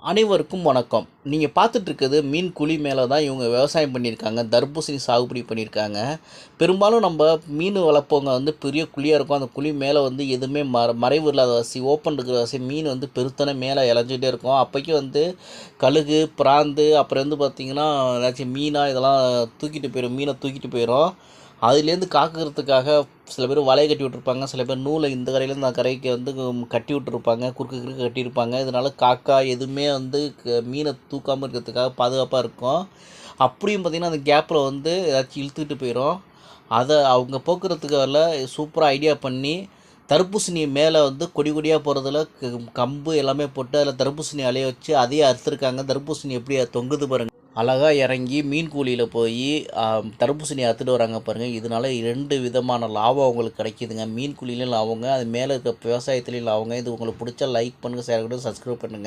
அனைவருக்கும் வணக்கம். நீங்க பார்த்துட்டு இருக்கிறது மீன் குழி மேல தான் இவங்க விவசாயம் பண்ணியிருக்காங்க. தர்பூசணி சாகுபடி பண்ணியிருக்காங்க. பெரும்பாலும் நம்ம மீன் வளர்ப்பவங்க பெரிய குழியா இருக்கும். அந்த குழி மேல எதுவுமே மறைவு இல்லாதவாசி, ஓப்பன் இருக்கிறவாசி மீன் பெருத்தன மேல இழஞ்சிட்டே இருக்கும். அப்பைக்கு கழுகு, பிராந்து அப்புறம் பார்த்தீங்கன்னா, ஏதாச்சும் மீனா இதெல்லாம் தூக்கிட்டு போயிரும். மீன தூக்கிட்டு போயிரும். அதுலேருந்து காக்கிறதுக்காக சில பேர் வலைய கட்டி விட்டுருப்பாங்க. சில பேர் நூலை இந்த கரையிலேருந்து அந்த கரைக்கு கட்டி விட்டுருப்பாங்க. குறுக்கு குறுக்க கட்டியிருப்பாங்க. இதனால காக்கா எதுவுமே மீனை தூக்காமல் இருக்கிறதுக்காக பாதுகாப்பாக இருக்கும். அப்படியும் பார்த்திங்கன்னா அந்த கேப்பில் ஏதாச்சும் இழுத்துக்கிட்டு போயிடும். அதை அவங்க போக்குறதுக்காக சூப்பராக ஐடியா பண்ணி தர்பூசணி மேலே கொடி கொடியாக போகிறதுல கம்பு எல்லாமே போட்டு அதில் தர்பூசணி அலைய வச்சு அதையே அறுத்துருக்காங்க. தர்பூசணி எப்படி தொங்குது பாருங்கள். அழகாக இறங்கி மீன் கூலியில் போய் தர்பூசணி அறுத்துட்டு வராங்க பாருங்கள். இதனால 2 விதமான லாபம் அவங்களுக்கு கிடைக்கிதுங்க. மீன் கூலிலையும் லாபங்க, அது மேலே இருக்க விவசாயத்துலேயும் லாபங்க. இது உங்களுக்கு பிடிச்சா லைக் பண்ணுங்கள், ஷேர் பண்ணுங்கள், சப்ஸ்கிரைப் பண்ணுங்கள்.